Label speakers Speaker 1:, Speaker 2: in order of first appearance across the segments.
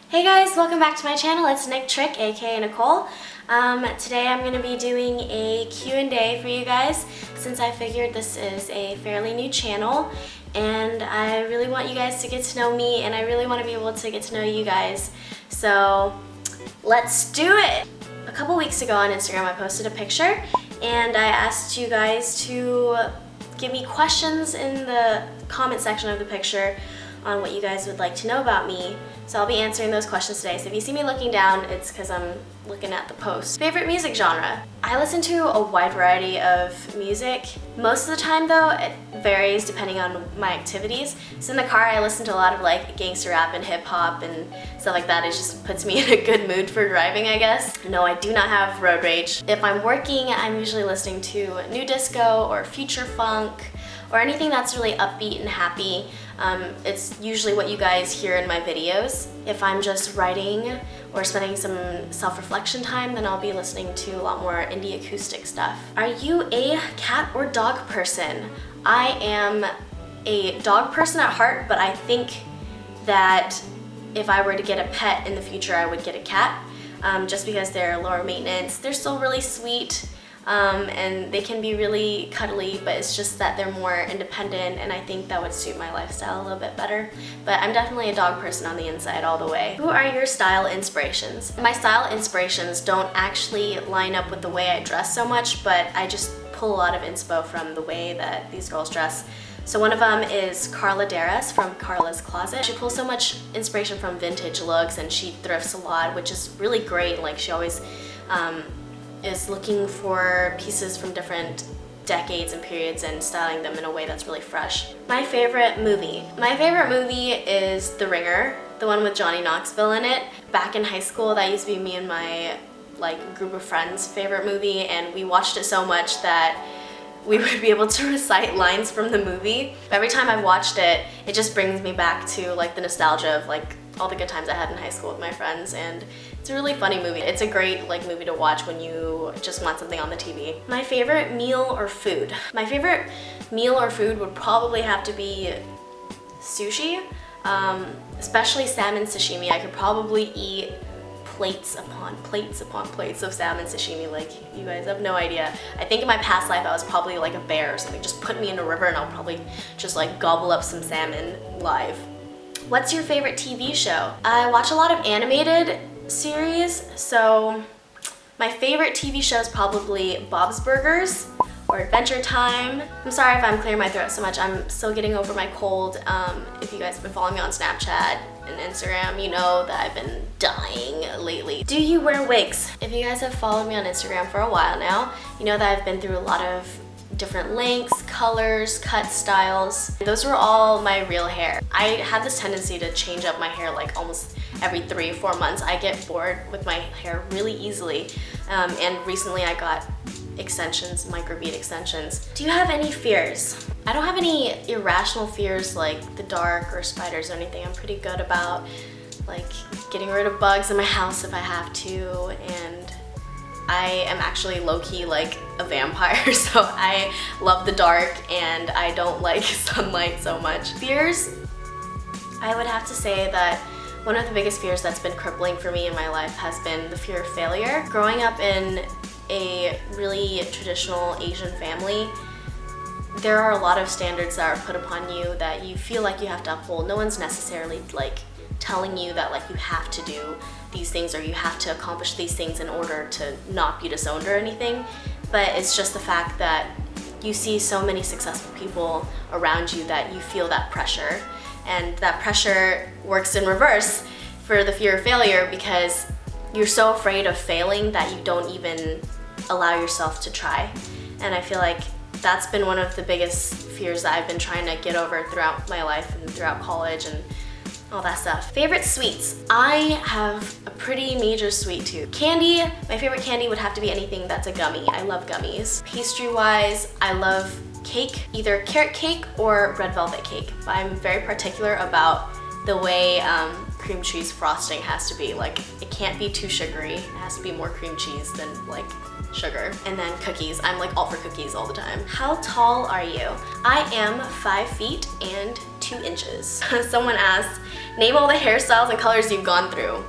Speaker 1: Hey guys, welcome back to my channel. It's Nictrick, aka Nicole. Today I'm going to be doing a Q&A for you guys since I figured this is a fairly new channel and I really want you guys to get to know me and I really want to be able to get to know you guys. So let's do it! A couple weeks ago on Instagram I posted a picture and I asked you guys to give me questions in the comment section of the picture on what you guys would like to know about me. So I'll be answering those questions today. So if you see me looking down, it's because I'm looking at the post. Favorite music genre? I listen to a wide variety of music. Most of the time though, it varies depending on my activities. So in the car I listen to a lot of like gangster rap and hip hop and stuff like that. It just puts me in a good mood for driving, I guess. No, I do not have road rage. If I'm working, I'm usually listening to new disco or future funk or anything that's really upbeat and happy. It's usually what you guys hear in my videos. If I'm just writing or spending some self-reflection time, then I'll be listening to a lot more indie acoustic stuff. Are you a cat or dog person? I am a dog person at heart, but I think that if I were to get a pet in the future, I would get a cat, just because they're lower maintenance. They're still really sweet. And they can be really cuddly, but it's just that they're more independent and I think that would suit my lifestyle a little bit better. But I'm definitely a dog person on the inside all the way. Who are your style inspirations? My style inspirations don't actually line up with the way I dress so much, but I just pull a lot of inspo from the way that these girls dress. So one of them is Carla Deras from Carla's Closet. She pulls so much inspiration from vintage looks and she thrifts a lot, which is really great. Like she always is looking for pieces from different decades and periods and styling them in a way that's really fresh. My favorite movie. My favorite movie is The Ringer, the one with Johnny Knoxville in it. Back in high school, that used to be me and my group of friends' favorite movie, and we watched it so much that we would be able to recite lines from the movie. Every time I watched it, it just brings me back to the nostalgia of all the good times I had in high school with my friends, and it's a really funny movie. It's a great movie to watch when you just want something on the TV. My favorite meal or food? My favorite meal or food would probably have to be sushi, especially salmon sashimi. I could probably eat plates upon plates upon plates of salmon sashimi, you guys have no idea. I think in my past life I was probably like a bear or something. Just put me in a river and I'll probably just gobble up some salmon live. What's your favorite TV show? I watch a lot of animated series, so my favorite TV show is probably Bob's Burgers or Adventure Time. I'm sorry if I'm clearing my throat so much. I'm still getting over my cold. If you guys have been following me on Snapchat and Instagram, you know that I've been dying lately. Do you wear wigs? If you guys have followed me on Instagram for a while now, you know that I've been through a lot of different lengths, colors, cut styles. Those were all my real hair. I have this tendency to change up my hair almost every 3 or 4 months. I get bored with my hair really easily, and recently I got extensions, microbead extensions. Do you have any fears? I don't have any irrational fears like the dark or spiders or anything. I'm pretty good about getting rid of bugs in my house if I have to, and I am actually low-key a vampire, so I love the dark and I don't like sunlight so much. Fears? I would have to say that one of the biggest fears that's been crippling for me in my life has been the fear of failure. Growing up in a really traditional Asian family, there are a lot of standards that are put upon you that you feel like you have to uphold. No one's necessarily telling you that you have to do these things or you have to accomplish these things in order to not be disowned or anything, but it's just the fact that you see so many successful people around you that you feel that pressure, and that pressure works in reverse for the fear of failure because you're so afraid of failing that you don't even allow yourself to try. And I feel like that's been one of the biggest fears that I've been trying to get over throughout my life and throughout college and all that stuff. Favorite sweets? I have a pretty major sweet tooth. Candy, my favorite candy would have to be anything that's a gummy. I love gummies. Pastry-wise, I love cake, either carrot cake or red velvet cake. But I'm very particular about the way cream cheese frosting has to be. It can't be too sugary. It has to be more cream cheese than sugar. And then cookies. I'm all for cookies all the time. How tall are you? I am 5 feet and 2 2 inches. Someone asked, name all the hairstyles and colors you've gone through.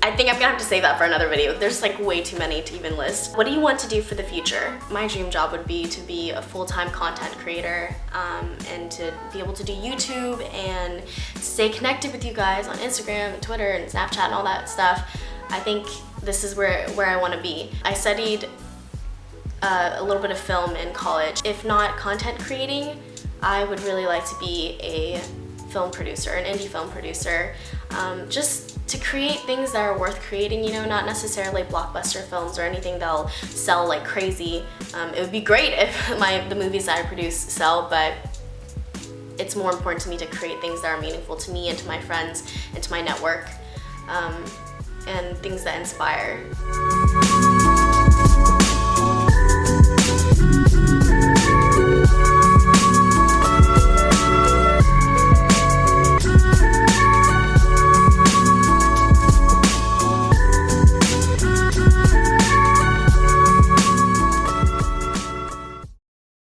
Speaker 1: I think I'm gonna have to save that for another video. There's like way too many to even list. What do you want to do for the future? My dream job would be to be a full-time content creator and to be able to do YouTube and stay connected with you guys on Instagram and Twitter and Snapchat and all that stuff. I think this is where I want to be. I studied a little bit of film in college. If not content creating, I would really like to be a film producer, an indie film producer, just to create things that are worth creating, you know, not necessarily blockbuster films or anything that'll sell like crazy. It would be great if the movies that I produce sell, but it's more important to me to create things that are meaningful to me and to my friends and to my network, and things that inspire.